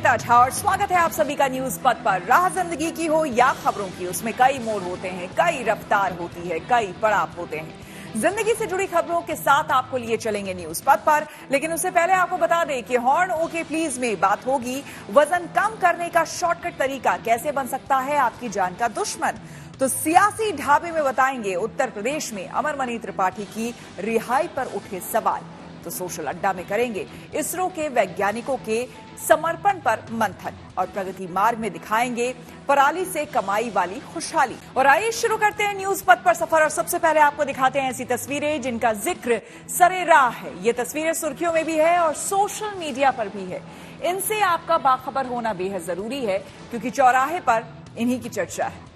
नमिता झा और स्वागत है आप सभी का न्यूज पथ पर। राह जिंदगी की हो या खबरों की, उसमें कई मोड़ होते हैं, कई रफ्तार होती है, कई पड़ाव होते हैं। जिंदगी से जुड़ी खबरों के साथ आपको लिए चलेंगे न्यूज पथ पर, लेकिन उससे पहले आपको बता दें कि हॉर्न ओके प्लीज में बात होगी वजन कम करने का शॉर्टकट तरीका कैसे बन सकता है आपकी जान का दुश्मन। तो सियासी ढाबे में बताएंगे उत्तर प्रदेश में अमरमणि त्रिपाठी की रिहाई पर उठे सवाल। तो सोशल अड्डा में करेंगे इसरो के वैज्ञानिकों के समर्पण पर मंथन और प्रगति मार्ग में दिखाएंगे पराली से कमाई वाली खुशहाली। और आइए शुरू करते हैं न्यूज पथ पर सफर। और सबसे पहले आपको दिखाते हैं ऐसी तस्वीरें जिनका जिक्र सरेराह है। ये तस्वीरें सुर्खियों में भी है और सोशल मीडिया पर भी है। इनसे आपका बाखबर होना बेहद जरूरी है क्योंकि चौराहे पर इन्हीं की चर्चा है।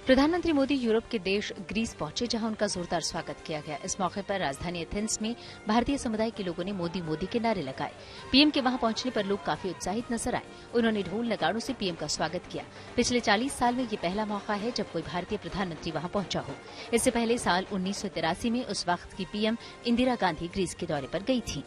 प्रधानमंत्री मोदी यूरोप के देश ग्रीस पहुंचे, जहां उनका जोरदार स्वागत किया गया। इस मौके पर राजधानी एथेंस में भारतीय समुदाय के लोगों ने मोदी मोदी के नारे लगाए। पीएम के वहां पहुंचने पर लोग काफी उत्साहित नजर आए। उन्होंने ढोल नगाड़ों से पीएम का स्वागत किया। पिछले 40 साल में ये पहला मौका है जब कोई भारतीय प्रधानमंत्री वहां पहुंचा हो। इससे पहले साल 1983 में उस वक्त की पीएम इंदिरा गांधी ग्रीस के दौरे पर गई थी।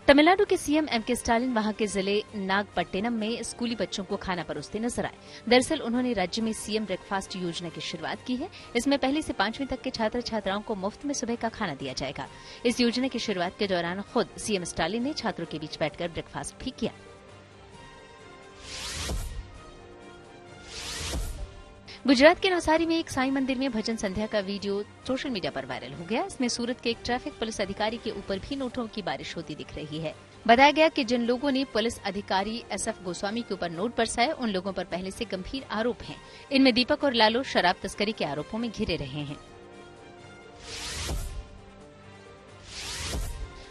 तमिलनाडु के सीएम एमके स्टालिन वहां के जिले नागपट्टिनम में स्कूली बच्चों को खाना परोसते नजर आए। दरअसल उन्होंने राज्य में सीएम ब्रेकफास्ट योजना की शुरुआत की है। इसमें पहली से 5वीं तक के छात्र छात्राओं को मुफ्त में सुबह का खाना दिया जाएगा। इस योजना की शुरुआत के दौरान खुद सीएम स्टालिन ने छात्रों के बीच बैठकर ब्रेकफास्ट भी किया। गुजरात के नवसारी में एक साईं मंदिर में भजन संध्या का वीडियो सोशल मीडिया पर वायरल हो गया। इसमें सूरत के एक ट्रैफिक पुलिस अधिकारी के ऊपर भी नोटों की बारिश होती दिख रही है। बताया गया कि जिन लोगों ने पुलिस अधिकारी SF गोस्वामी के ऊपर नोट बरसाए, उन लोगों पर पहले से गंभीर आरोप हैं। इनमें दीपक और लालू शराब तस्करी के आरोपों में घिरे रहे हैं।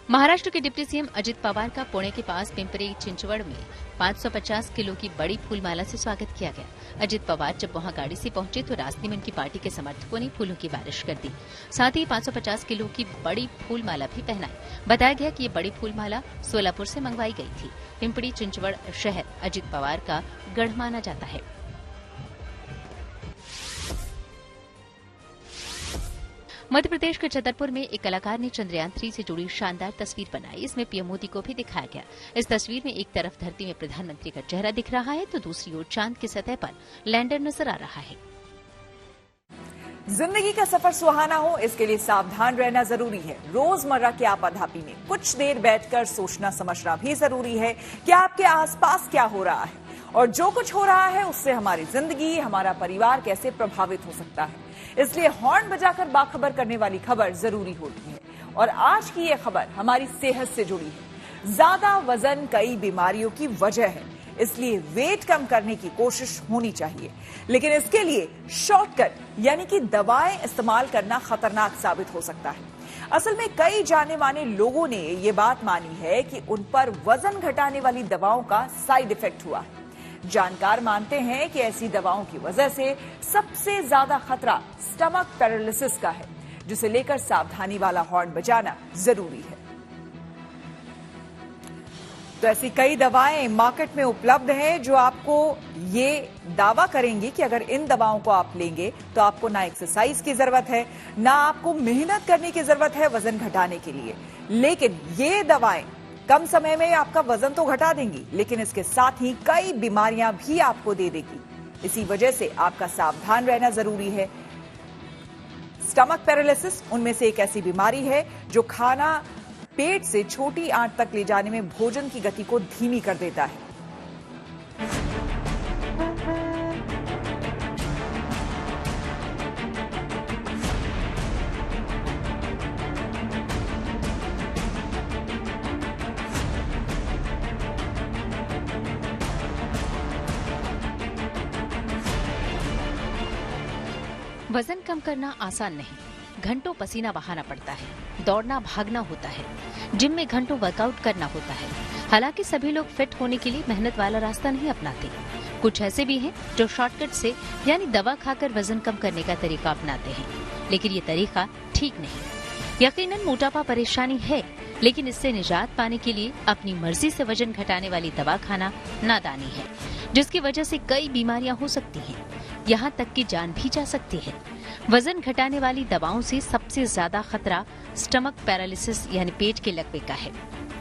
महाराष्ट्र के डिप्टी सीएम अजित पवार का पुणे के पास पिंपरी चिंचवड़ में 550 किलो की बड़ी फूलमाला से स्वागत किया गया। अजित पवार जब वहां गाड़ी से पहुंचे तो रास्ते में उनकी पार्टी के समर्थकों ने फूलों की बारिश कर दी। साथ ही 550 किलो की बड़ी फूलमाला भी पहनाई। बताया गया कि ये बड़ी फूलमाला सोलापुर से मंगवाई गई थी। पिंपरी चिंचवड़ शहर अजित पवार का गढ़ माना जाता है। मध्य प्रदेश के छतरपुर में एक कलाकार ने चंद्रयान 3 से जुड़ी शानदार तस्वीर बनाई। इसमें पीएम मोदी को भी दिखाया गया। इस तस्वीर में एक तरफ धरती में प्रधानमंत्री का चेहरा दिख रहा है तो दूसरी ओर चांद की सतह पर लैंडर नजर आ रहा है। जिंदगी का सफर सुहाना हो, इसके लिए सावधान रहना जरूरी है। रोजमर्रा की आपाधापी में कुछ देर बैठकर सोचना समझना भी जरूरी है कि आपके आसपास क्या हो रहा है और जो कुछ हो रहा है उससे हमारी जिंदगी, हमारा परिवार कैसे प्रभावित हो सकता है। इसलिए हॉर्न बजाकर बाखबर करने वाली खबर जरूरी होती है। और आज की ये खबर हमारी सेहत से जुड़ी है। ज्यादा वजन कई बीमारियों की वजह है, इसलिए वेट कम करने की कोशिश होनी चाहिए। लेकिन इसके लिए शॉर्टकट यानी कि दवाएं इस्तेमाल करना खतरनाक साबित हो सकता है। असल में कई जाने माने लोगों ने ये बात मानी है कि उन पर वजन घटाने वाली दवाओं का साइड इफेक्ट हुआ है। जानकार मानते हैं कि ऐसी दवाओं की वजह से सबसे ज्यादा खतरा स्टमक पैरालिसिस का है, जिसे लेकर सावधानी वाला हॉर्न बजाना जरूरी है। तो ऐसी कई दवाएं मार्केट में उपलब्ध हैं जो आपको ये दावा करेंगी कि अगर इन दवाओं को आप लेंगे तो आपको ना एक्सरसाइज की जरूरत है, ना आपको मेहनत करने की जरूरत है वजन घटाने के लिए। लेकिन ये दवाएं कम समय में आपका वजन तो घटा देंगी, लेकिन इसके साथ ही कई बीमारियां भी आपको दे देगी। इसी वजह से आपका सावधान रहना जरूरी है। स्टमक पैरालिसिस उनमें से एक ऐसी बीमारी है जो खाना पेट से छोटी आंत तक ले जाने में भोजन की गति को धीमी कर देता है। वजन कम करना आसान नहीं, घंटों पसीना बहाना पड़ता है, दौड़ना भागना होता है, जिम में घंटों वर्कआउट करना होता है। हालांकि सभी लोग फिट होने के लिए मेहनत वाला रास्ता नहीं अपनाते। कुछ ऐसे भी हैं जो शॉर्टकट से यानी दवा खाकर वजन कम करने का तरीका अपनाते हैं, लेकिन ये तरीका ठीक नहीं। यकीनन मोटापा परेशानी है, लेकिन इससे निजात पाने के लिए अपनी मर्जी से वजन घटाने वाली दवा खाना नादानी है, जिसकी वजह से कई बीमारियां हो सकती हैं, यहाँ तक कि जान भी जा सकती है। वजन घटाने वाली दवाओं से सबसे ज्यादा खतरा स्टमक पैरालिसिस यानी पेट के लकवे का है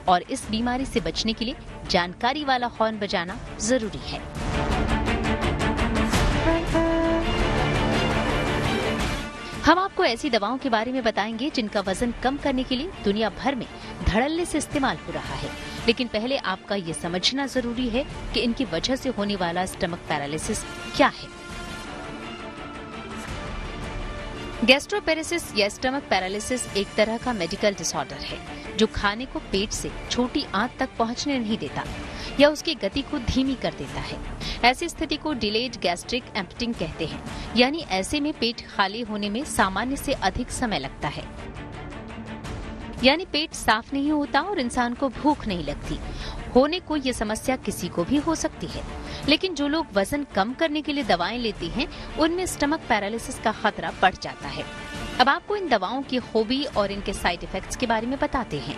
और इस बीमारी से बचने के लिए जानकारी वाला हॉर्न बजाना जरूरी है। हम आपको ऐसी दवाओं के बारे में बताएंगे जिनका वजन कम करने के लिए दुनिया भर में धड़ल्ले से इस्तेमाल हो रहा है, लेकिन पहले आपका ये समझना जरूरी है कि इनकी वजह से होने वाला स्टमक पैरालिसिस क्या है। गैस्ट्रोपेरेसिस या स्टमक पैरालिसिस एक तरह का मेडिकल डिसऑर्डर है जो खाने को पेट से छोटी आंत तक पहुंचने नहीं देता या उसकी गति को धीमी कर देता है। ऐसी स्थिति को डिलेड गैस्ट्रिक एम्पटिंग कहते हैं, यानी ऐसे में पेट खाली होने में सामान्य से अधिक समय लगता है, यानी पेट साफ नहीं होता और इंसान को भूख नहीं लगती। होने को ये समस्या किसी को भी हो सकती है, लेकिन जो लोग वजन कम करने के लिए दवाएं लेते हैं उनमें स्टमक पैरालिसिस का खतरा बढ़ जाता है। अब आपको इन दवाओं की खूबी और इनके साइड इफेक्ट्स के बारे में बताते हैं।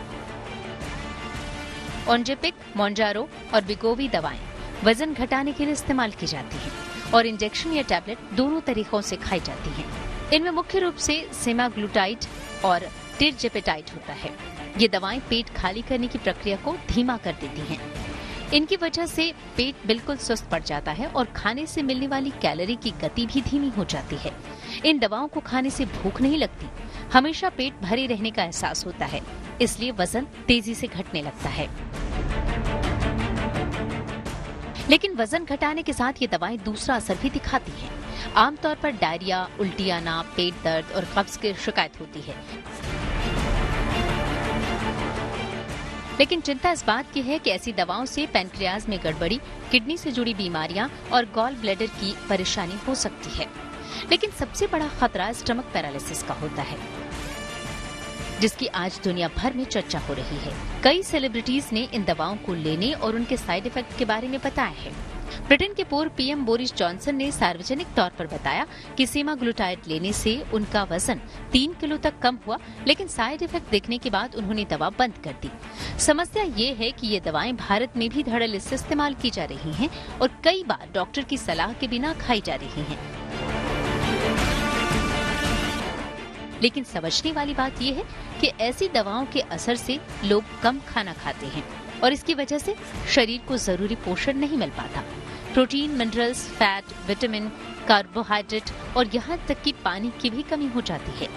ओंजेपिक, मोंजारो और बिगोवी दवाएं वजन घटाने के लिए इस्तेमाल की जाती हैं और इंजेक्शन या टैबलेट दोनों तरीकों से खाई जाती हैं। इनमें मुख्य रूप से सेमाग्लूटाइड और टिरजेपेटाइड होता है। ये दवाएं पेट खाली करने की प्रक्रिया को धीमा कर देती हैं। इनकी वजह से पेट बिल्कुल सुस्त पड़ जाता है और खाने से मिलने वाली कैलोरी की गति भी धीमी हो जाती है। इन दवाओं को खाने से भूख नहीं लगती, हमेशा पेट भरे रहने का एहसास होता है, इसलिए वजन तेजी से घटने लगता है। लेकिन वजन घटाने के साथ ये दवाएं दूसरा असर भी दिखाती हैं। आमतौर पर डायरिया, उल्टी आना, पेट दर्द और कब्ज की शिकायत होती है। लेकिन चिंता इस बात की है कि ऐसी दवाओं से पैनक्रियाज में गड़बड़ी, किडनी से जुड़ी बीमारियां और गॉल ब्लैडर की परेशानी हो सकती है। लेकिन सबसे बड़ा खतरा स्टमक पैरालिसिस का होता है, जिसकी आज दुनिया भर में चर्चा हो रही है। कई सेलिब्रिटीज ने इन दवाओं को लेने और उनके साइड इफेक्ट के बारे में बताया है। ब्रिटेन के पूर्व पीएम बोरिस जॉनसन ने सार्वजनिक तौर पर बताया कि सेमाग्लूटाइड लेने से उनका वजन 3 किलो तक कम हुआ, लेकिन साइड इफेक्ट देखने के बाद उन्होंने दवा बंद कर दी। समस्या ये है कि ये दवाएं भारत में भी धड़ल्ले से इस्तेमाल की जा रही हैं और कई बार डॉक्टर की सलाह के बिना खाई जा रही हैं। लेकिन समझने वाली बात यह है कि ऐसी दवाओं के असर से लोग कम खाना खाते हैं और इसकी वजह से शरीर को जरूरी पोषण नहीं मिल पाता। Protein, minerals, fat, vitamin, carbohydrate और यहाँ तक कि पानी की भी कमी हो जाती है।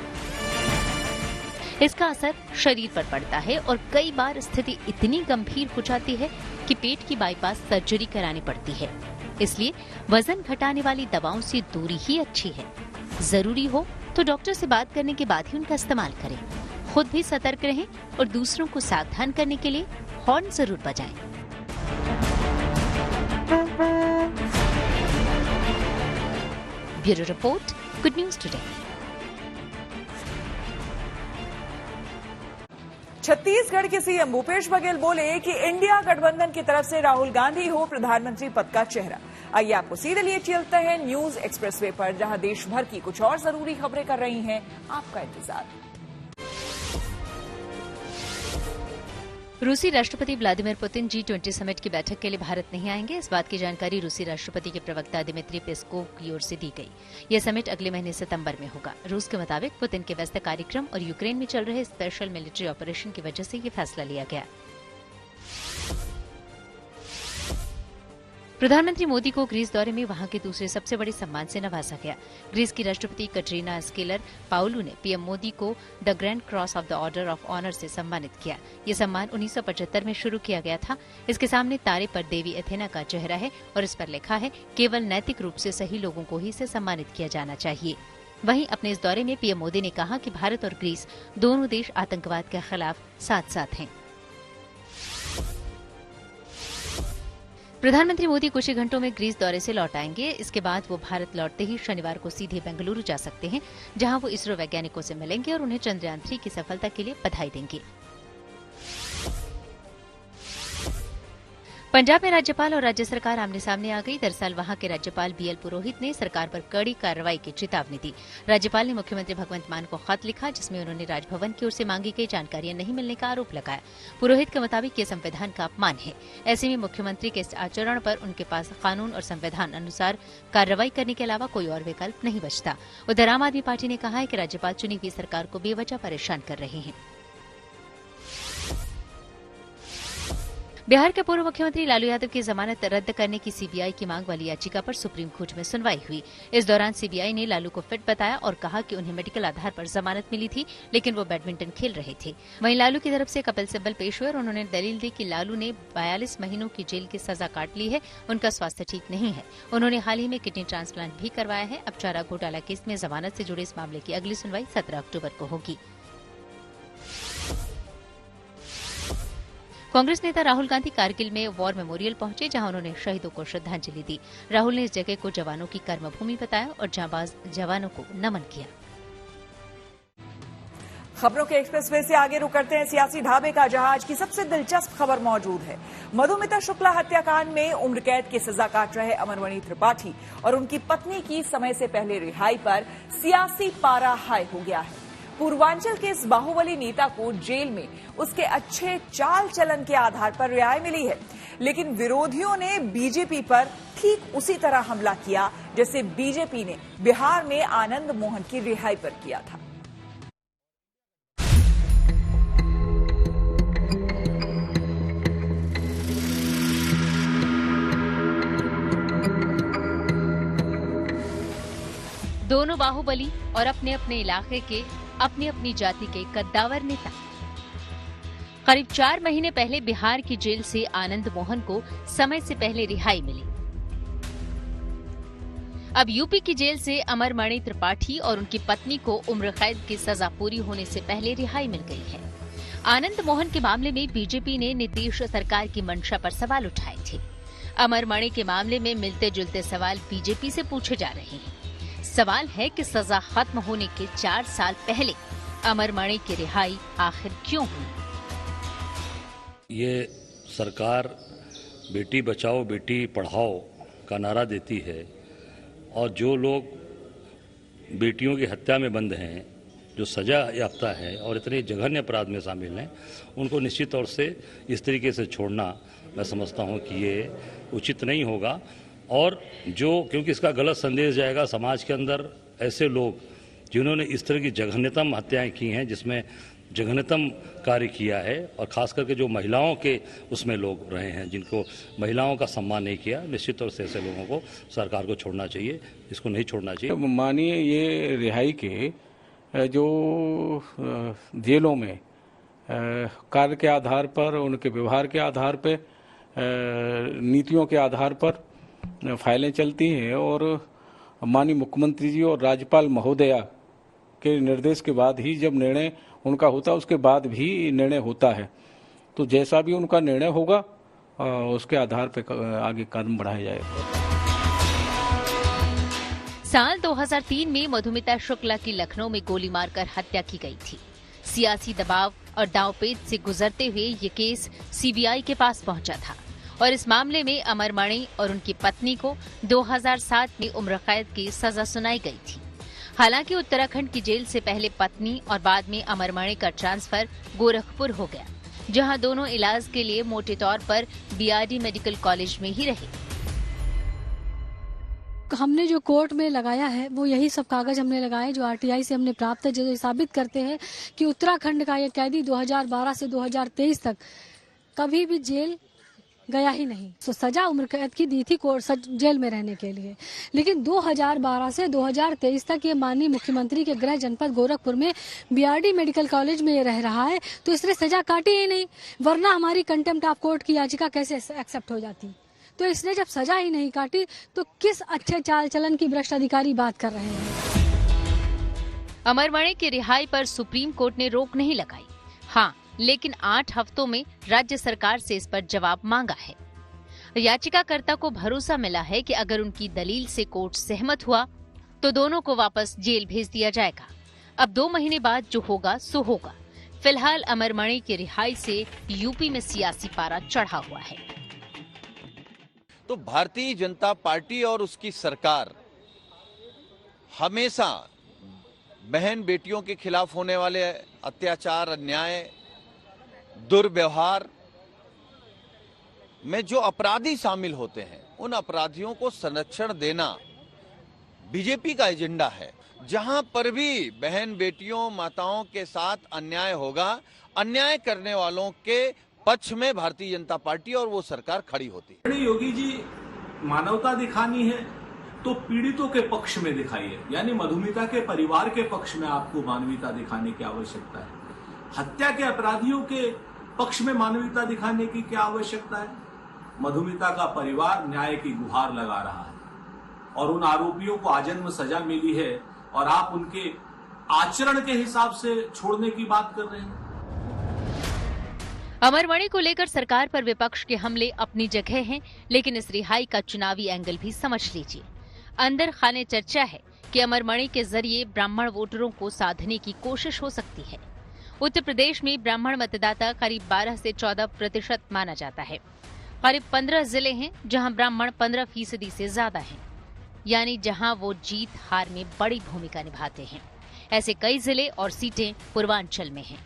इसका असर शरीर पर पड़ता है और कई बार स्थिति इतनी गंभीर हो जाती है कि पेट की बाईपास सर्जरी करानी पड़ती है। इसलिए वजन घटाने वाली दवाओं से दूरी ही अच्छी है। जरूरी हो तो डॉक्टर से बात करने के बाद ही उनका इस्तेमाल करें। खुद भी सतर्क रहें और दूसरों को सावधान करने के लिए हॉर्न जरूर बजाएं। Bureau report, good news today. Chhattisgarh के सीएम भूपेश बघेल बोले कि इंडिया गठबंधन की तरफ से राहुल गांधी हो प्रधानमंत्री पद का चेहरा। आइए आपको सीधे लिए चलते हैं न्यूज एक्सप्रेसवे पर, जहां देश भर की कुछ और जरूरी खबरें कर रही हैं आपका इंतजार। रूसी राष्ट्रपति व्लादिमीर पुतिन G20 समिट की बैठक के लिए भारत नहीं आएंगे। इस बात की जानकारी रूसी राष्ट्रपति के प्रवक्ता दिमित्री पेस्कोव की ओर से दी गई। यह समिट अगले महीने सितंबर में होगा। रूस के मुताबिक पुतिन के व्यस्त कार्यक्रम और यूक्रेन में चल रहे स्पेशल मिलिट्री ऑपरेशन की वजह से ये फैसला लिया गया। प्रधानमंत्री मोदी को ग्रीस दौरे में वहां के दूसरे सबसे बड़े सम्मान से नवाजा गया। ग्रीस की राष्ट्रपति कटरीना स्केलर पाउलू ने पीएम मोदी को the grand cross of the order of honour से सम्मानित किया। ये सम्मान 1975 में शुरू किया गया था। इसके सामने तारे पर देवी एथेना का चेहरा है और इस पर लिखा है, केवल नैतिक रूप से सही लोगों को ही इसे सम्मानित किया जाना चाहिए। वहीं अपने इस दौरे में पीएम मोदी ने कहा कि भारत और ग्रीस दोनों देश आतंकवाद के खिलाफ साथ साथ हैं। प्रधानमंत्री मोदी कुछ ही घंटों में ग्रीस दौरे से लौट आएंगे। इसके बाद वो भारत लौटते ही शनिवार को सीधे बेंगलुरु जा सकते हैं, जहां वो इसरो वैज्ञानिकों से मिलेंगे और उन्हें चंद्रयान 3 की सफलता के लिए बधाई देंगे। पंजाब में राज्यपाल और राज्य सरकार आमने सामने आ गई। दरअसल वहां के राज्यपाल बीएल पुरोहित ने सरकार पर कड़ी कार्रवाई की चेतावनी दी। राज्यपाल ने मुख्यमंत्री भगवंत मान को खत लिखा, जिसमें उन्होंने राजभवन की ओर से मांगी गई जानकारियां नहीं मिलने का आरोप लगाया। पुरोहित के मुताबिक ये संविधान का अपमान है। ऐसे में मुख्यमंत्री के इस आचरण पर उनके पास कानून और संविधान अनुसार कार्रवाई करने के अलावा कोई और विकल्प नहीं बचता। उधर आम आदमी पार्टी ने कहा है कि राज्यपाल चुनी हुई सरकार को बेवजह परेशान कर रहे हैं। बिहार के पूर्व मुख्यमंत्री लालू यादव की जमानत रद्द करने की सीबीआई की मांग वाली याचिका पर सुप्रीम कोर्ट में सुनवाई हुई। इस दौरान सीबीआई ने लालू को फिट बताया और कहा कि उन्हें मेडिकल आधार पर जमानत मिली थी, लेकिन वो बैडमिंटन खेल रहे थे। वहीं लालू की तरफ से कपिल सिब्बल पेश हुए और उन्होंने दलील दी कि लालू ने 42 महीनों की जेल की सजा काट ली है, उनका स्वास्थ्य ठीक नहीं है। उन्होंने हाल ही में किडनी ट्रांसप्लांट भी करवाया है। अब चारा घोटाला केस में जमानत से जुड़े इस मामले की अगली सुनवाई 17 अक्टूबर को होगी। कांग्रेस नेता राहुल गांधी कारगिल में वॉर मेमोरियल पहुंचे, जहां उन्होंने शहीदों को श्रद्धांजलि दी। राहुल ने इस जगह को जवानों की कर्मभूमि बताया और जांबाज जवानों को नमन किया। खबरों के एक्सप्रेसवे से आगे रुक करते हैं सियासी ढाबे का, जहां आज की सबसे दिलचस्प खबर मौजूद है। मधुमिता शुक्ला हत्याकांड में उम्र कैद की सजा काट रहे अमरमणि त्रिपाठी और उनकी पत्नी की समय से पहले रिहाई पर सियासी पारा हाई हो गया है। पूर्वांचल के इस बाहुबली नेता को जेल में उसके अच्छे चाल चलन के आधार पर रिहाई मिली है, लेकिन विरोधियों ने बीजेपी पर ठीक उसी तरह हमला किया जैसे बीजेपी ने बिहार में आनंद मोहन की रिहाई पर किया था। दोनों बाहुबली और अपने अपने इलाके के अपनी अपनी जाति के कद्दावर नेता। करीब 4 महीने पहले बिहार की जेल से आनंद मोहन को समय से पहले रिहाई मिली। अब यूपी की जेल से अमरमणि त्रिपाठी और उनकी पत्नी को उम्र कैद की सजा पूरी होने से पहले रिहाई मिल गई है। आनंद मोहन के मामले में बीजेपी ने नीतीश सरकार की मंशा पर सवाल उठाए थे। अमरमणि के मामले में मिलते जुलते सवाल बीजेपी से पूछे जा रहे हैं। सवाल है कि सजा खत्म होने के 4 साल पहले अमरमणि की रिहाई आखिर क्यों हुई? ये सरकार बेटी बचाओ बेटी पढ़ाओ का नारा देती है, और जो लोग बेटियों की हत्या में बंद हैं, जो सजा याफ्ता है और इतने जघन्य अपराध में शामिल हैं, उनको निश्चित तौर से इस तरीके से छोड़ना मैं समझता हूँ कि ये उचित नहीं होगा। और जो क्योंकि इसका गलत संदेश जाएगा समाज के अंदर, ऐसे लोग जिन्होंने इस तरह की जघन्यतम हत्याएं की हैं, जिसमें जघन्यतम कार्य किया है, और खास करके जो महिलाओं के उसमें लोग रहे हैं, जिनको महिलाओं का सम्मान नहीं किया, निश्चित तौर से ऐसे लोगों को सरकार को छोड़ना चाहिए, इसको नहीं छोड़ना चाहिए। मानिए ये रिहाई के जो जेलों में कार्य के आधार पर, उनके व्यवहार के आधार पर, नीतियों के आधार पर फाइलें चलती हैं, और माननीय मुख्यमंत्री जी और राज्यपाल महोदया के निर्देश के बाद ही जब निर्णय उनका होता है, उसके बाद भी निर्णय होता है। तो जैसा भी उनका निर्णय होगा उसके आधार पर आगे कदम बढ़ाया जाएगा। साल 2003 में मधुमिता शुक्ला की लखनऊ में गोली मारकर हत्या की गई थी। सियासी दबाव और दांवपेच से गुजरते हुए ये केस सीबीआई के पास पहुंचा था और इस मामले में अमरमणि और उनकी पत्नी को 2007 में उम्र कैद की सजा सुनाई गई थी। हालांकि उत्तराखंड की जेल से पहले पत्नी और बाद में अमरमणि का ट्रांसफर गोरखपुर हो गया, जहां दोनों इलाज के लिए मोटे तौर पर बीआरडी मेडिकल कॉलेज में ही रहे। हमने जो कोर्ट में लगाया है वो यही सब कागज हमने लगाए जो आरटीआई से हमने प्राप्त है, जो साबित करते हैं कि उत्तराखंड का ये कैदी 2012 से 2023 तक कभी भी जेल गया ही नहीं। तो सजा उम्र कैद की दी थी कोर्ट जेल में रहने के लिए, लेकिन 2012 से 2023 तक ये माननीय मुख्यमंत्री के गृह जनपद गोरखपुर में बीआरडी मेडिकल कॉलेज में ये रह रहा है, तो इसने सजा काटी ही नहीं, वरना हमारी कंटेम्प्ट ऑफ कोर्ट की याचिका कैसे एक्सेप्ट हो जाती। तो इसने जब सजा ही नहीं काटी तो किस अच्छे चाल चलन की भ्रष्ट अधिकारी बात कर रहे हैं। अमरमणि की रिहाई पर सुप्रीम कोर्ट ने रोक नहीं लगाई, हाँ, लेकिन 8 हफ्तों में राज्य सरकार से इस पर जवाब मांगा है। याचिकाकर्ता को भरोसा मिला है कि अगर उनकी दलील से कोर्ट सहमत हुआ तो दोनों को वापस जेल भेज दिया जाएगा। अब 2 महीने बाद जो होगा सो होगा। फिलहाल अमरमणि की रिहाई से यूपी में सियासी पारा चढ़ा हुआ है। तो भारतीय जनता पार्टी और उसकी सरकार हमेशा बहन बेटियों के खिलाफ होने वाले अत्याचार, अन्याय, दुर्व्यवहार में जो अपराधी शामिल होते हैं उन अपराधियों को संरक्षण देना बीजेपी का एजेंडा है। जहां पर भी बहन बेटियों, माताओं के साथ अन्याय होगा, अन्याय करने वालों के पक्ष में भारतीय जनता पार्टी और वो सरकार खड़ी होती है। योगी जी, मानवता दिखानी है तो पीड़ितों के पक्ष में दिखाइए, यानी मधुमिता के परिवार के पक्ष में आपको मानवीयता दिखाने की आवश्यकता है। हत्या के अपराधियों के पक्ष में मानवीयता दिखाने की क्या आवश्यकता है? मधुमिता का परिवार न्याय की गुहार लगा रहा है और उन आरोपियों को आजन्म सजा मिली है और आप उनके आचरण के हिसाब से छोड़ने की बात कर रहे हैं। अमरमणि को लेकर सरकार पर विपक्ष के हमले अपनी जगह हैं, लेकिन इस रिहाई का चुनावी एंगल भी समझ लीजिए। अंदर खाने चर्चा है कि अमरमणि के जरिए ब्राह्मण वोटरों को साधने की कोशिश हो सकती है। उत्तर प्रदेश में ब्राह्मण मतदाता करीब 12 से 14% माना जाता है। करीब 15 जिले हैं जहां ब्राह्मण 15% से ज्यादा हैं, यानी जहां वो जीत हार में बड़ी भूमिका निभाते हैं। ऐसे कई जिले और सीटें पूर्वांचल में हैं,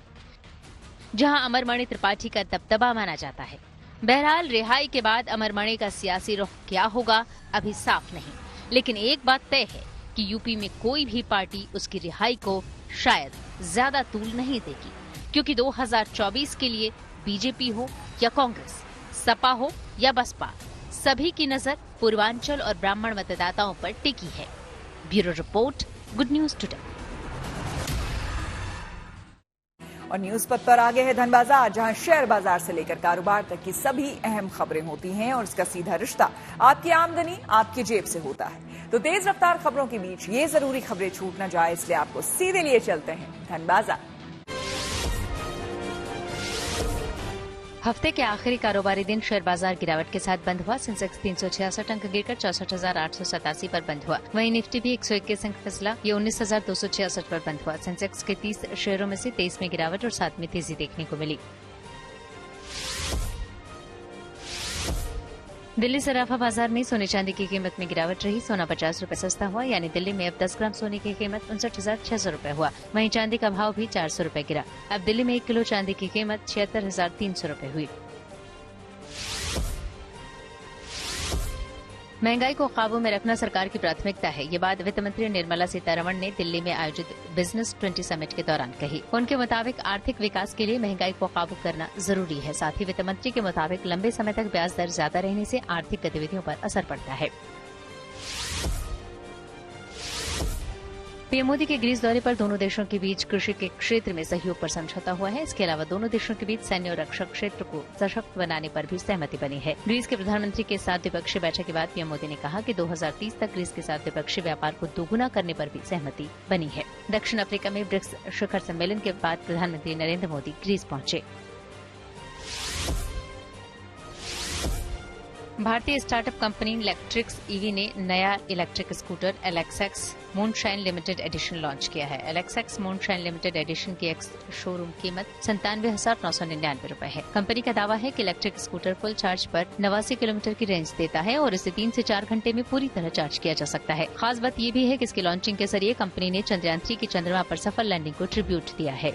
जहां अमरमणि त्रिपाठी का दबदबा माना जाता है। बहरहाल रिहाई के बाद अमरमणि का सियासी रुख क्या होगा अभी साफ नहीं, लेकिन एक बात तय है कि यूपी में कोई भी पार्टी उसकी रिहाई को शायद ज्यादा तूल नहीं देगी, क्योंकि 2024 के लिए बीजेपी हो या कांग्रेस, सपा हो या बसपा, सभी की नजर पूर्वांचल और ब्राह्मण मतदाताओं पर टिकी है। Bureau report, good news today. और न्यूज पर आगे है धन बाजार, जहां शेयर बाजार से लेकर कारोबार तक की सभी अहम खबरें होती हैं और इसका सीधा रिश्ता आपकी आमदनी, आपकी जेब से होता है। तो तेज रफ्तार खबरों के बीच ये जरूरी खबरें छूट न जाए, इसलिए आपको सीधे लिए चलते हैं धन बाजार। हफ्ते के आखिरी कारोबारी दिन शेयर बाजार गिरावट के साथ बंद हुआ। सेंसेक्स 366 अंक गिरकर 64,887 पर बंद हुआ। वहीं निफ्टी भी 121 अंक फिसला, ये 19,266 पर बंद हुआ। सेंसेक्स के 30 शेयरों में से 23 में गिरावट और 7 में तेजी देखने को मिली। दिल्ली सराफा बाजार में सोने चांदी की कीमत में गिरावट रही। सोना 50 रुपए सस्ता हुआ, यानी दिल्ली में अब 10 ग्राम सोने की कीमत 59,600 रुपए हुआ। वहीं चांदी का भाव भी 400 रुपए गिरा। अब दिल्ली में 1 किलो चांदी की कीमत 76,300 रुपए हुई। महंगाई को काबू में रखना सरकार की प्राथमिकता है, ये बात वित्त मंत्री निर्मला सीतारमण ने दिल्ली में आयोजित बिजनेस 20 समिट के दौरान कही। उनके मुताबिक आर्थिक विकास के लिए महंगाई को काबू करना जरूरी है। साथ ही वित्त मंत्री के मुताबिक लंबे समय तक ब्याज दर ज्यादा रहने से आर्थिक गतिविधियों पर असर पड़ता है। पीएम मोदी के ग्रीस दौरे पर दोनों देशों के बीच कृषि के क्षेत्र में सहयोग पर समझौता हुआ है। इसके अलावा दोनों देशों के बीच सैन्य और रक्षा क्षेत्र को सशक्त बनाने पर भी सहमति बनी है। ग्रीस के प्रधानमंत्री के साथ द्विपक्षीय बैठक के बाद पीएम मोदी ने कहा कि 2030 तक ग्रीस के साथ द्विपक्षीय व्यापार को दोगुना करने पर भी सहमति बनी है। दक्षिण अफ्रीका में ब्रिक्स शिखर सम्मेलन के बाद प्रधानमंत्री नरेंद्र मोदी ग्रीस पहुंचे। भारतीय स्टार्टअप कंपनी इलेक्ट्रिक्स ईवी ने नया electric scooter L X S Moonshine limited edition launch किया है। एलेक्सेक्स मूनशाइन लिमिटेड एडिशन की एक्स शोरूम कीमत 97,999 रुपए है। कंपनी का दावा है कि इलेक्ट्रिक स्कूटर फुल चार्ज पर 89 किलोमीटर की रेंज देता है और इसे 3 से 4 घंटे में पूरी तरह चार्ज किया जा सकता है। खास बात यह भी है कि इसकी लॉन्चिंग के जरिए कंपनी ने चंद्रयान 3 की चंद्रमा पर सफल लैंडिंग को ट्रिब्यूट दिया है।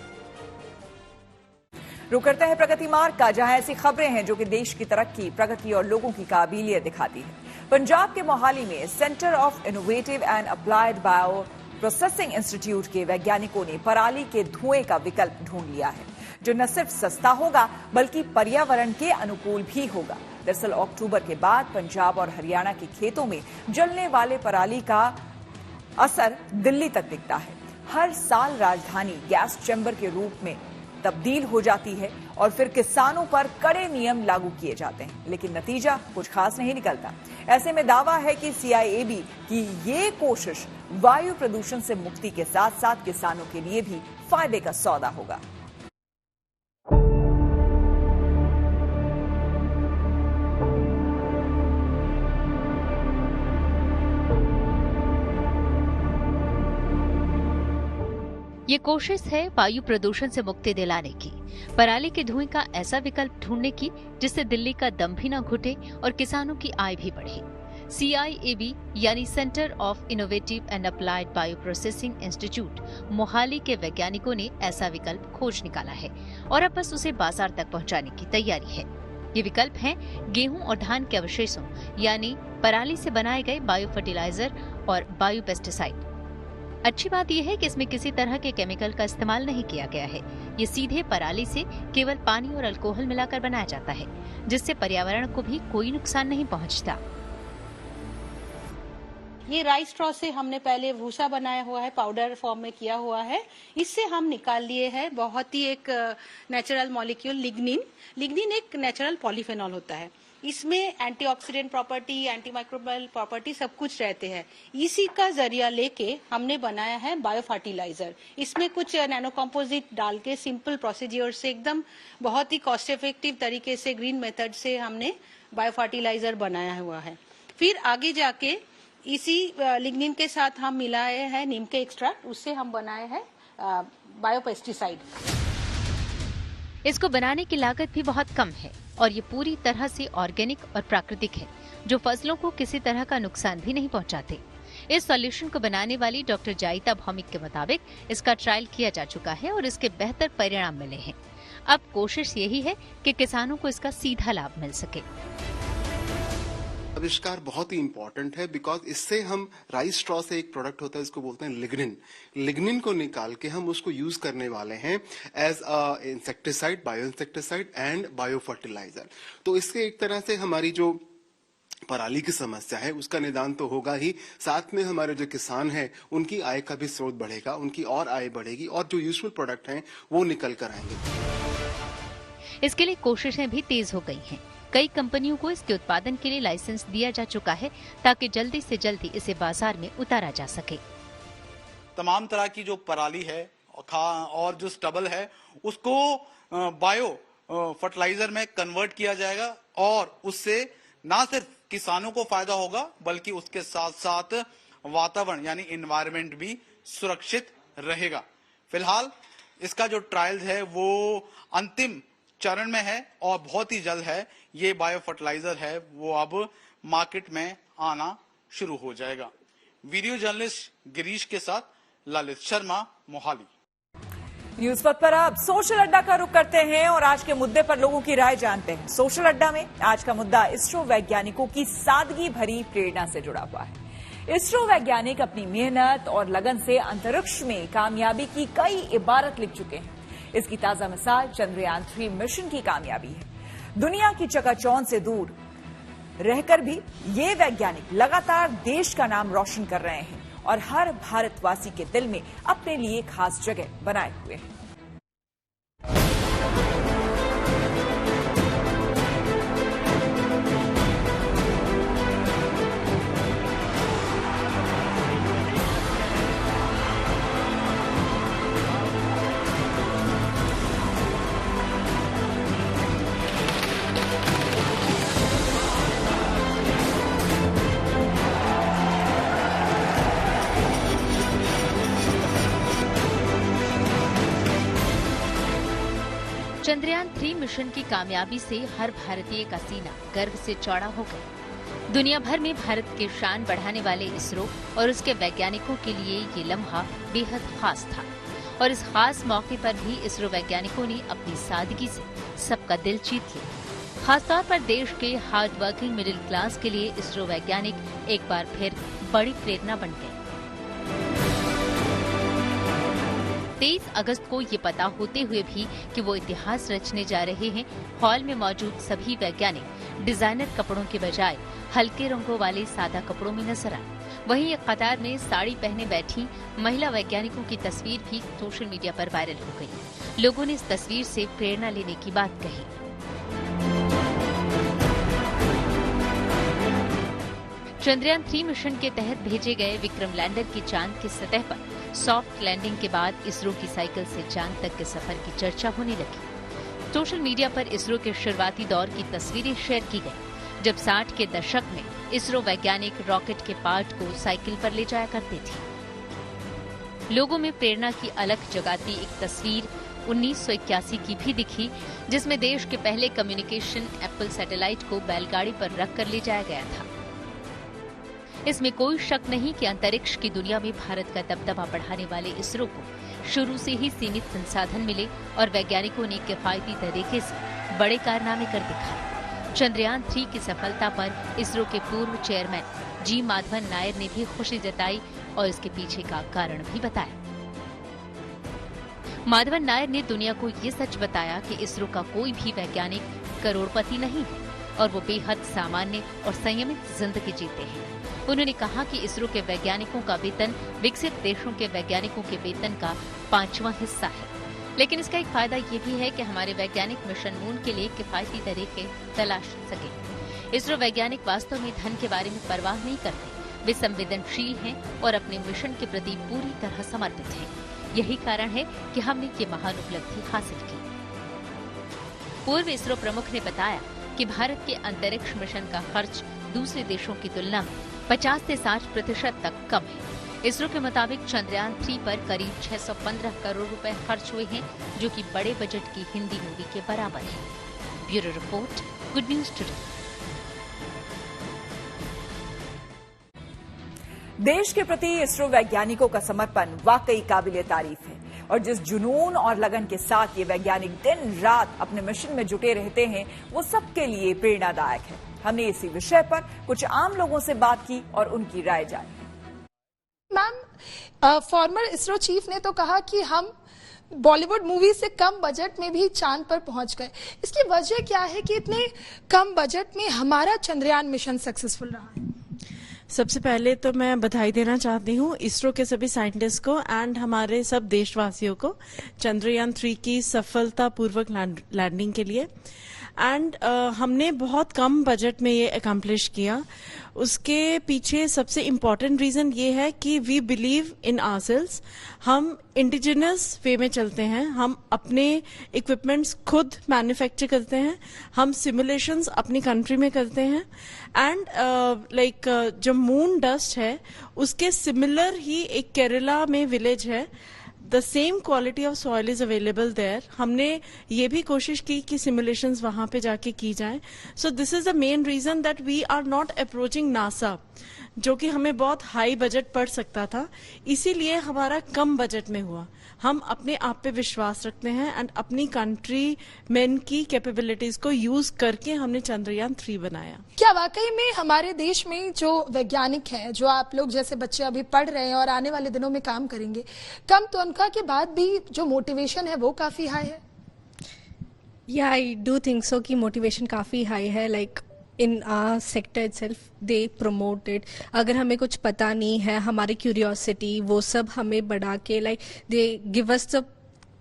रुक करते हैं प्रगति मार्ग का, जहां ऐसी खबरें हैं जो कि देश की तरक्की, प्रगति और लोगों की काबिलियत दिखाती है। पंजाब के मोहाली में centre of innovative and applied bio processing institute के वैज्ञानिकों ने पराली के धुएं का विकल्प ढूंढ लिया है, जो न सिर्फ सस्ता होगा बल्कि पर्यावरण के अनुकूल भी होगा। दरअसल अक्टूबर के बाद पंजाब और हरियाणा के खेतों में जलने वाले पराली का असर दिल्ली तक दिखता है। हर साल राजधानी गैस चैम्बर के रूप में तब्दील हो जाती है और फिर किसानों पर कड़े नियम लागू किए जाते हैं, लेकिन नतीजा कुछ खास नहीं निकलता। ऐसे में दावा है कि CIAB की ये कोशिश वायु प्रदूषण से मुक्ति के साथ साथ किसानों के लिए भी फायदे का सौदा होगा। ये कोशिश है वायु प्रदूषण से मुक्ति दिलाने की, पराली के धुएं का ऐसा विकल्प ढूंढने की जिससे दिल्ली का दम भी न घुटे और किसानों की आय भी बढ़े। CIAB यानी centre of innovative and applied bio processing institute Mohali के वैज्ञानिकों ने ऐसा विकल्प खोज निकाला है और अब बस उसे बाजार तक पहुंचाने की तैयारी है। ये विकल्प है गेहूं और धान के अवशेषों यानी पराली से बनाए गए बायो फर्टिलाइजर और बायो पेस्टिसाइड। अच्छी बात यह है कि इसमें किसी तरह के केमिकल का इस्तेमाल नहीं किया गया है। ये सीधे पराली से केवल पानी और अल्कोहल मिलाकर बनाया जाता है, जिससे पर्यावरण को भी कोई नुकसान नहीं पहुंचता। ये राइस स्ट्रॉ से हमने पहले भूसा बनाया हुआ है, पाउडर फॉर्म में किया हुआ है। इससे हम निकाल लिए हैं बहुत ही एक नेचुरल मॉलिक्यूल लिग्निन। लिग्निन एक नेचुरल पॉलीफेनॉल होता है। इसमें एंटीऑक्सीडेंट प्रॉपर्टी, एंटीमाइक्रोबियल प्रॉपर्टी सब कुछ रहते हैं। इसी का जरिया लेके हमने बनाया है बायो फर्टिलाइजर। इसमें कुछ नैनो कंपोजिट डाल के सिंपल प्रोसीजर से एकदम बहुत ही कॉस्ट इफेक्टिव तरीके से ग्रीन मेथड से हमने बायो फर्टिलाइजर बनाया हुआ है। फिर आगे जाके इसी लिग्निन के साथ हम मिलाए हैं नीम के एक्सट्रैक्ट, उससे हम बनाए हैं बायो पेस्टिसाइड। इसको बनाने की लागत भी बहुत कम है और ये पूरी तरह से ऑर्गेनिक और प्राकृतिक है, जो फसलों को किसी तरह का नुकसान भी नहीं पहुंचाते। इस सॉल्यूशन को बनाने वाली डॉक्टर जायिता भौमिक के मुताबिक इसका ट्रायल किया जा चुका है और इसके बेहतर परिणाम मिले हैं। अब कोशिश यही है कि किसानों को इसका सीधा लाभ मिल सके। आविष्कार बहुत ही इंपॉर्टेंट है बिकॉज इससे हम राइस स्ट्रॉ से एक प्रोडक्ट होता है इसको बोलते हैं लिग्निन। लिग्निन को निकाल के हम उसको यूज करने वाले हैं as a insecticide, bio insecticide and bio fertiliser. तो इससे एक तरह से हमारी जो पराली की समस्या है उसका निदान तो होगा ही, साथ में हमारे जो किसान हैं उनकी आय का भी स्रोत बढ़ेगा, उनकी और आय बढ़ेगी और जो यूजफुल प्रोडक्ट हैं वो निकल कर आएंगे। इसके लिए कोशिशें भी तेज हो गई हैं। कई कंपनियों को इसके उत्पादन के लिए लाइसेंस दिया जा चुका है ताकि जल्दी से जल्दी इसे बाजार में उतारा जा सके। तमाम तरह की जो पराली है और जो स्टबल है उसको बायो फर्टिलाइजर में कन्वर्ट किया जाएगा और उससे ना सिर्फ किसानों को फायदा होगा बल्कि उसके साथ साथ वातावरण यानी एनवायरनमेंट भी सुरक्षित रहेगा। फिलहाल इसका जो ट्रायल है वो अंतिम चरण में है और बहुत ही जल्द है ये बायो फर्टिलाइजर है वो अब मार्केट में आना शुरू हो जाएगा। वीडियो जर्नलिस्ट गिरीश के साथ ललित शर्मा, मोहाली। न्यूज पथ पर अब सोशल अड्डा का रुख करते हैं और आज के मुद्दे पर लोगों की राय जानते हैं। सोशल अड्डा में आज का मुद्दा इसरो वैज्ञानिकों की सादगी भरी प्रेरणा से जुड़ा हुआ है। इसरो वैज्ञानिक अपनी मेहनत और लगन से अंतरिक्ष में कामयाबी की कई इबारत लिख चुके हैं। इसकी ताजा मिसाल चंद्रयान 3 मिशन की कामयाबी है। दुनिया की चकाचौंध से दूर रहकर भी ये वैज्ञानिक लगातार देश का नाम रोशन कर रहे हैं और हर भारतवासी के दिल में अपने लिए खास जगह बनाए हुए हैं। चंद्रयान 3 मिशन की कामयाबी से हर भारतीय का सीना गर्व से चौड़ा हो गया। दुनिया भर में भारत की शान बढ़ाने वाले इसरो और उसके वैज्ञानिकों के लिए ये लम्हा बेहद खास था और इस खास मौके पर भी इसरो वैज्ञानिकों ने अपनी सादगी से सबका दिल जीत लिया। खासतौर पर देश के हार्ड वर्किंग मिडिल क्लास के लिए इसरो वैज्ञानिक एक बार फिर बड़ी प्रेरणा बन गए। 23 अगस्त को ये पता होते हुए भी कि वो इतिहास रचने जा रहे हैं, हॉल में मौजूद सभी वैज्ञानिक डिजाइनर कपड़ों के बजाय हल्के रंगों वाले सादा कपड़ों में नजर आए। वहीं एक कतार में साड़ी पहने बैठी महिला वैज्ञानिकों की तस्वीर भी सोशल मीडिया पर वायरल हो गई। लोगों ने इस तस्वीर से प्रेरणा लेने की बात कही। चंद्रयान 3 मिशन के तहत भेजे गए विक्रम लैंडर की चांद की सतह पर सॉफ्ट लैंडिंग के बाद इसरो की साइकिल से चांद तक के सफर की चर्चा होने लगी। सोशल मीडिया पर इसरो के शुरुआती दौर की तस्वीरें शेयर की गई, जब 60 के दशक में इसरो वैज्ञानिक रॉकेट के पार्ट को साइकिल पर ले जाया करते थे। लोगों में प्रेरणा की अलख जगाती एक तस्वीर 1981 की भी दिखी, जिसमें देश के पहले कम्युनिकेशन एप्पल सैटेलाइट को बैलगाड़ी पर रख कर ले जाया गया था। इसमें कोई शक नहीं कि अंतरिक्ष की दुनिया में भारत का दबदबा बढ़ाने वाले इसरो को शुरू से ही सीमित संसाधन मिले और वैज्ञानिकों ने किफायती तरीके से बड़े कारनामे कर दिखाए। चंद्रयान 3 की सफलता पर इसरो के पूर्व चेयरमैन जी माधवन नायर ने भी खुशी जताई और इसके पीछे का कारण भी बताया। माधवन नायर ने दुनिया को ये सच बताया कि इसरो का कोई भी वैज्ञानिक करोड़पति नहीं है और वो बेहद सामान्य और संयमित जिंदगी जीते हैं। उन्होंने कहा कि इसरो के वैज्ञानिकों का वेतन विकसित देशों के वैज्ञानिकों के वेतन का 5वां हिस्सा है, लेकिन इसका एक फायदा ये भी है कि हमारे वैज्ञानिक मिशन मून के लिए किफायती तरीके तलाश सके। इसरो वैज्ञानिक वास्तव में धन के बारे में परवाह नहीं करते, वे संवेदनशील हैं और अपने मिशन के प्रति पूरी तरह समर्पित हैं। यही कारण है कि हमने ये महान उपलब्धि हासिल की। पूर्व इसरो प्रमुख ने बताया कि भारत के अंतरिक्ष मिशन का खर्च दूसरे देशों की तुलना में 50 से 60% तक कम है। इसरो के मुताबिक चंद्रयान 3 पर करीब 615 करोड़ रुपए खर्च हुए हैं, जो कि बड़े बजट की हिंदी मूवी के बराबर है। Bureau report, good news today. देश के प्रति इसरो वैज्ञानिकों का समर्पण वाकई काबिले तारीफ है और जिस जुनून और लगन के साथ ये वैज्ञानिक दिन रात अपने मिशन में जुटे रहते हैं, वो सबके लिए प्रेरणादायक है। हमने इसी विषय पर कुछ आम लोगों से बात की और उनकी राय जानी। मैम, फॉर्मर इसरो चीफ ने तो कहा कि हम बॉलीवुड मूवी से कम बजट में भी चांद पर पहुंच गए। इसकी वजह क्या है कि इतने कम बजट में हमारा चंद्रयान मिशन सक्सेसफुल रहा है? सबसे पहले तो मैं बधाई देना चाहती हूँ इसरो के सभी साइंटिस्ट को एंड हमारे सब देशवासियों को चंद्रयान 3 की सफलतापूर्वक लैंडिंग के लिए। एंड हमने बहुत कम बजट में ये अकम्प्लिश किया। उसके पीछे सबसे इम्पॉर्टेंट रीजन ये है कि वी बिलीव इन आवरसेल्व्स। हम इंडिजिनस वे में चलते हैं, हम अपने इक्विपमेंट्स खुद मैन्युफैक्चर करते हैं, हम सिमुलेशंस अपनी कंट्री में करते हैं एंड जो मून डस्ट है उसके सिमिलर ही एक केरला में विलेज है, the same quality of soil is available there. हमने ये भी कोशिश की कि सिमुलेशंस वहां पे जाके की जाएं। So this is the main reason that we are not approaching NASA, जो कि हमें बहुत हाई बजट पड़ सकता था, इसीलिए हमारा कम बजट में हुआ। हम अपने आप पे विश्वास रखते हैं एंड अपनी कंट्री मैन की कैपेबिलिटीज को यूज करके हमने चंद्रयान 3 बनाया। क्या वाकई में हमारे देश में जो वैज्ञानिक हैं, जो आप लोग जैसे बच्चे अभी पढ़ रहे हैं और आने वाले दिनों में काम करेंगे, कम तनख्वाह के बाद भी जो मोटिवेशन है वो काफी हाई है? या आई डू थिंक सो कि मोटिवेशन काफी हाई है। Like in our sector itself they promote it। अगर हमें कुछ पता नहीं है, हमारी curiosity वो सब हमें बढ़ा के like they give us the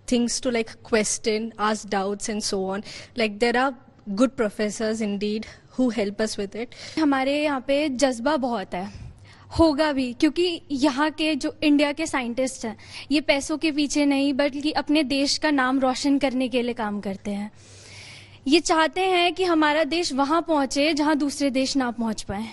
things to like question, ask doubts and so on। Like there are good professors indeed who help us with it। हमारे यहाँ पे जज्बा बहुत है, होगा भी, क्योंकि यहाँ के जो इंडिया के साइंटिस्ट हैं ये पैसों के पीछे नहीं बल्कि अपने देश का नाम रोशन करने के लिए काम करते हैं। ये चाहते हैं कि हमारा देश वहां पहुंचे जहां दूसरे देश ना पहुंच पाए,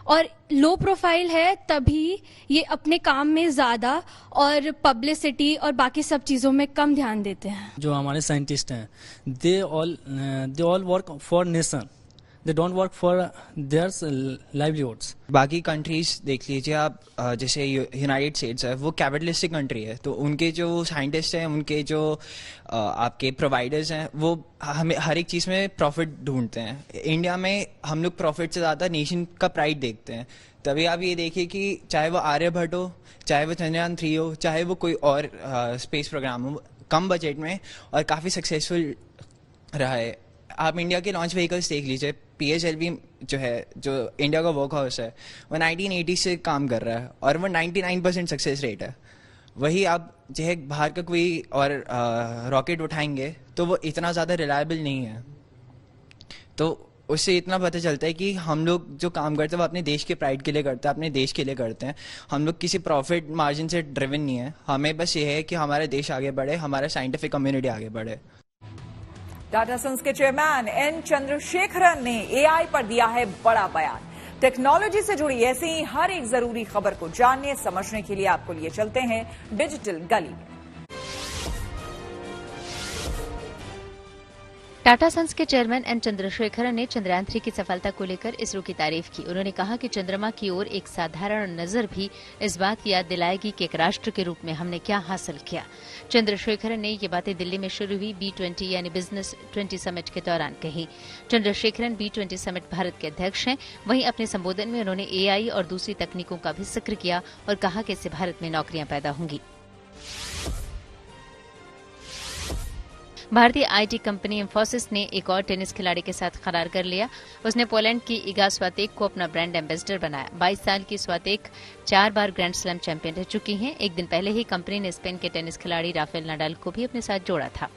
और लो प्रोफाइल है तभी ये अपने काम में ज्यादा और पब्लिसिटी और बाकी सब चीजों में कम ध्यान देते हैं। जो हमारे साइंटिस्ट हैं they all work for nation, they don't work for their livelihoods. बाकी कंट्रीज देख लीजिए आप, जैसे यूनाइटेड स्टेट्स है, वो कैपिटलिस्टिक कंट्री है, तो उनके जो साइंटिस्ट हैं, उनके जो आपके प्रोवाइडर्स हैं, वो हमें हर एक चीज़ में प्रॉफिट ढूंढते हैं। इंडिया में हम लोग प्रॉफिट से ज़्यादा नेशन का प्राइड देखते हैं। तभी आप ये देखिए कि चाहे वो आर्यभट्ट हो, चाहे वो चंद्रयान 3 हो, चाहे वो कोई और स्पेस प्रोग्राम हो, कम बजट में और काफ़ी सक्सेसफुल रहा है। आप इंडिया के लॉन्च व्हीकल्स देख लीजिए, PSLV जो है, जो इंडिया का वर्क हाउस है, वो 1980 से काम कर रहा है और वो 99% सक्सेस रेट है। वही आप जो है बाहर का कोई और रॉकेट उठाएंगे तो वो इतना ज़्यादा रिलायबल नहीं है। तो उससे इतना पता चलता है कि हम लोग जो काम करते हैं वो अपने देश के प्राइड के लिए करते हैं, अपने देश के लिए करते हैं। हम लोग किसी प्रॉफिट मार्जिन से ड्रिवन नहीं है। हमें बस ये है कि हमारा देश आगे बढ़े, हमारा साइंटिफिक कम्युनिटी आगे बढ़े। टाटा सन्स के चेयरमैन N चंद्रशेखरन ने AI पर दिया है बड़ा बयान। टेक्नोलॉजी से जुड़ी ऐसी ही हर एक जरूरी खबर को जानने समझने के लिए आपको लिए चलते हैं डिजिटल गली में। टाटा सन्स के चेयरमैन एन चंद्रशेखरन ने चंद्रयान 3 की सफलता को लेकर इसरो की तारीफ की। उन्होंने कहा कि चंद्रमा की ओर एक साधारण नजर भी इस बात की याद दिलाएगी कि एक राष्ट्र के रूप में हमने क्या हासिल किया। चंद्रशेखरन ने ये बातें दिल्ली में शुरू हुई B20 यानी बिजनेस 20 समिट के दौरान कही। चंद्रशेखरन B20 समिट भारत के अध्यक्ष हैं। वहीं अपने संबोधन में उन्होंने AI और दूसरी तकनीकों का भी जिक्र किया और कहा कि इससे भारत में नौकरियां पैदा होंगी। भारतीय IT कंपनी इंफोसिस ने एक और टेनिस खिलाड़ी के साथ करार कर लिया। उसने पोलैंड की इगा स्वातेक को अपना ब्रांड एम्बेसडर बनाया। 22 साल की स्वातेक 4 बार ग्रैंड स्लैम चैंपियन रह चुकी हैं। एक दिन पहले ही कंपनी ने स्पेन के टेनिस खिलाड़ी राफेल नाडाल को भी अपने साथ जोड़ा था।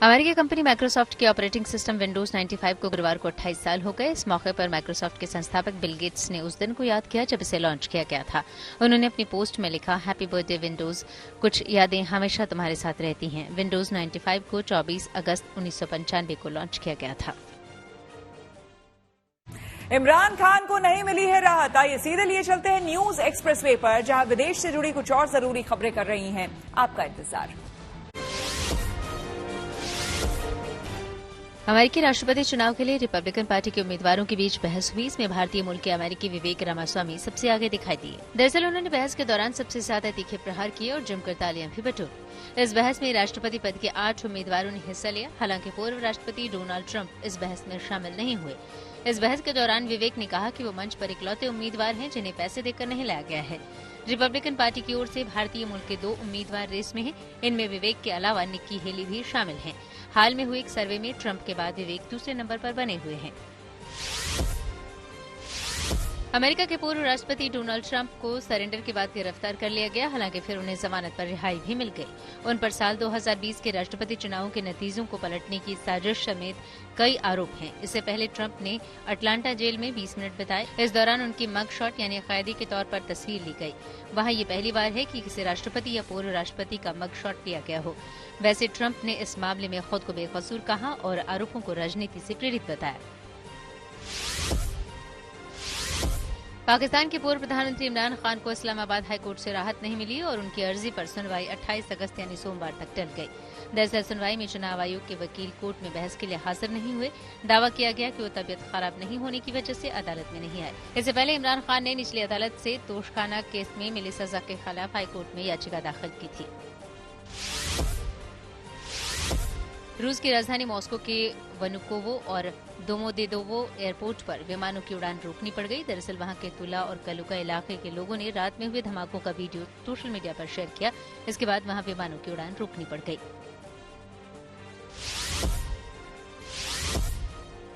अमेरिकी कंपनी माइक्रोसॉफ्ट के ऑपरेटिंग सिस्टम विंडोज 95 को गुरुवार को 28 साल हो गए। इस मौके पर माइक्रोसॉफ्ट के संस्थापक बिल गेट्स ने उस दिन को याद किया जब इसे लॉन्च किया गया था। उन्होंने अपनी पोस्ट में लिखा, हैप्पी बर्थडे विंडोज, कुछ यादें हमेशा तुम्हारे साथ रहती हैं। विंडोज 95 को 24 अगस्त 1995 को लॉन्च किया गया था। इमरान खान को नहीं मिली है राहत। आइए सीधे लिए चलते हैं न्यूज एक्सप्रेसवे पर, जहां विदेश से जुड़ी कुछ और जरूरी खबरें कर रही हैं आपका इंतजार। अमेरिकी राष्ट्रपति चुनाव के लिए रिपब्लिकन पार्टी के उम्मीदवारों के बीच बहस हुई। इसमें भारतीय मूल के अमेरिकी विवेक रामास्वामी सबसे आगे दिखाई दिए। दरअसल उन्होंने बहस के दौरान सबसे ज्यादा तीखे प्रहार किए और जमकर तालियां भी बटोरी। इस बहस में राष्ट्रपति पद के 8 उम्मीदवारों ने हिस्सा लिया। हालांकि पूर्व राष्ट्रपति डोनाल्ड ट्रंप इस बहस में शामिल नहीं हुए। इस बहस के दौरान विवेक ने कहा कि वो मंच पर इकलौते उम्मीदवार हैं जिन्हें पैसे देकर नहीं लाया गया है। रिपब्लिकन पार्टी की ओर से भारतीय मूल के 2 उम्मीदवार रेस में हैं। इनमें विवेक के अलावा निक्की हेली भी शामिल हैं। हाल में हुए एक सर्वे में ट्रंप के बाद विवेक दूसरे नंबर पर बने हुए हैं। अमेरिका के पूर्व राष्ट्रपति डोनाल्ड ट्रंप को सरेंडर के बाद गिरफ्तार कर लिया गया। हालांकि फिर उन्हें जमानत पर रिहाई भी मिल गई। उन पर साल 2020 के राष्ट्रपति चुनावों के नतीजों को पलटने की साजिश समेत कई आरोप हैं। इससे पहले ट्रंप ने अटलांटा जेल में 20 मिनट बिताए। इस दौरान उनकी मग शॉट यानी कैदी के तौर पर तस्वीर ली गई। वहां ये पहली बार है कि किसी राष्ट्रपति या पूर्व राष्ट्रपति का मग शॉट लिया गया हो। वैसे ट्रंप ने इस मामले में खुद को बेकसूर कहा और आरोपों को राजनीति से प्रेरित बताया। पाकिस्तान के पूर्व प्रधानमंत्री इमरान खान को इस्लामाबाद हाईकोर्ट से राहत नहीं मिली और उनकी अर्जी पर सुनवाई 28 अगस्त यानी सोमवार तक टल गई। दरअसल सुनवाई में चुनाव आयोग के वकील कोर्ट में बहस के लिए हाजिर नहीं हुए। दावा किया गया कि वो तबीयत खराब नहीं होने की वजह से अदालत में नहीं आए। इससे पहले इमरान खान ने निचली अदालत से तोशखाना केस में मिली सजा के खिलाफ हाईकोर्ट में याचिका दाखिल की थी। रूस की राजधानी मॉस्को के वनुकोवो और दोमोदेदोवो एयरपोर्ट पर विमानों की उड़ान रोकनी पड़ गई। दरअसल वहां के तुला और कलुका इलाके के लोगों ने रात में हुए धमाकों का वीडियो सोशल मीडिया पर शेयर किया। इसके बाद वहां विमानों की उड़ान रोकनी पड़ गई।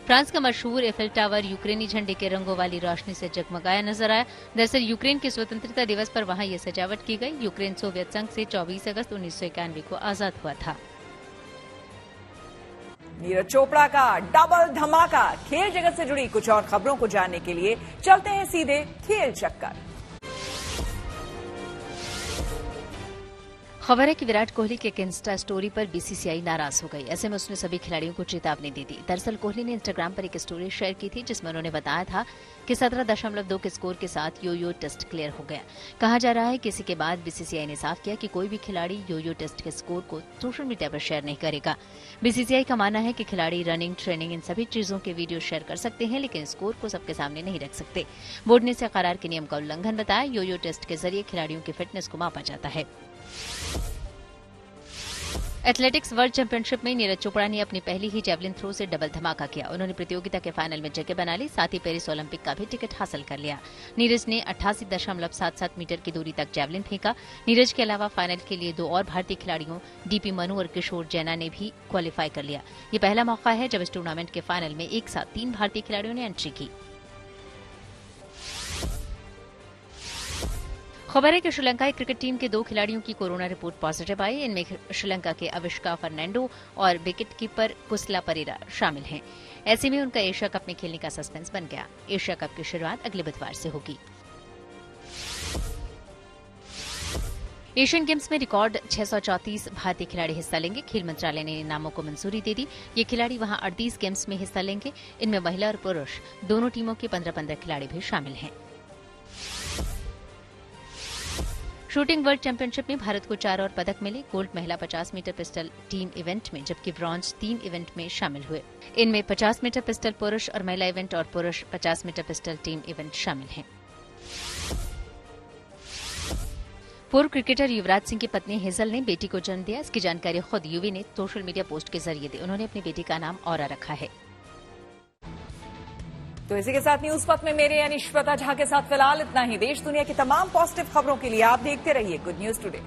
फ्रांस का मशहूर एफिल टावर यूक्रेनी झंडे के रंगों वाली रोशनी से जगमगाया नजर आया। दरअसल यूक्रेन के स्वतंत्रता दिवस पर वहां ये सजावट की गई। यूक्रेन सोवियत संघ से 24 अगस्त 1991 को आजाद हुआ था। नीरज चोपड़ा का डबल धमाका। खेल जगत से जुड़ी कुछ और खबरों को जानने के लिए चलते हैं सीधे खेल चक्कर। खबर है कि विराट कोहली के एक इंस्टा स्टोरी पर बीसीसीआई नाराज हो गई। ऐसे में उसने सभी खिलाड़ियों को चेतावनी दी थी। दरअसल कोहली ने इंस्टाग्राम पर एक स्टोरी शेयर की थी जिसमें उन्होंने बताया था कि 17.2 के स्कोर के साथ योयो टेस्ट क्लियर हो गया। कहा जा रहा है कि इसी के बाद बीसीसीआई ने साफ किया कि कोई भी खिलाड़ी योयो टेस्ट के स्कोर को सोशल मीडिया पर शेयर नहीं करेगा। बीसीसीआई का मानना है कि खिलाड़ी रनिंग, ट्रेनिंग, इन सभी चीजों के वीडियो शेयर कर सकते हैं, लेकिन स्कोर को सबके सामने नहीं रख सकते। बोर्ड ने इसे करार के नियम का उल्लंघन बताया। योयो टेस्ट के जरिए खिलाड़ियों की फिटनेस को मापा जाता है। एथलेटिक्स वर्ल्ड चैंपियनशिप में नीरज चोपड़ा ने अपनी पहली ही जेवलिन थ्रो से डबल धमाका किया। उन्होंने प्रतियोगिता के फाइनल में जगह बना ली, साथ ही पेरिस ओलंपिक का भी टिकट हासिल कर लिया। नीरज ने 88.77 मीटर की दूरी तक जेवलिन फेंका। नीरज के अलावा फाइनल के लिए 2 और भारतीय खिलाड़ियों डीपी मनु और किशोर जैना ने भी क्वालिफाई कर लिया। ये पहला मौका है जब इस टूर्नामेंट के फाइनल में एक साथ 3 भारतीय खिलाड़ियों ने एंट्री की। खबर है कि श्रीलंकाई क्रिकेट टीम के 2 खिलाड़ियों की कोरोना रिपोर्ट पॉजिटिव आई। इनमें श्रीलंका के अविष्का फर्नांडो और विकेट कीपर कुसला परेरा शामिल हैं। ऐसे में उनका एशिया कप में खेलने का सस्पेंस बन गया। एशिया कप की शुरुआत अगले बुधवार से होगी। एशियन गेम्स में रिकॉर्ड 634 भारतीय खिलाड़ी हिस्सा लेंगे। खेल मंत्रालय ने इन नामों को मंजूरी दे दी। ये खिलाड़ी वहां 38 गेम्स में हिस्सा लेंगे। इनमें महिला और पुरुष दोनों टीमों के 15-15 खिलाड़ी भी शामिल हैं। शूटिंग वर्ल्ड चैंपियनशिप में भारत को 4 और पदक मिले। गोल्ड महिला 50 मीटर पिस्टल टीम इवेंट में, जबकि ब्रॉन्ज 3 इवेंट में शामिल हुए। इनमें 50 मीटर पिस्टल पुरुष और महिला इवेंट और पुरुष 50 मीटर पिस्टल टीम इवेंट शामिल हैं। पूर्व क्रिकेटर युवराज सिंह की पत्नी हेजल ने बेटी को जन्म दिया। इसकी जानकारी खुद युवी ने सोशल मीडिया पोस्ट के जरिए दी। उन्होंने अपनी बेटी का नाम औरा रखा है। तो इसी के साथ न्यूज पथ में मेरे यानी श्वेता झा के साथ फिलहाल इतना ही। देश दुनिया की तमाम पॉजिटिव खबरों के लिए आप देखते रहिए गुड न्यूज टुडे।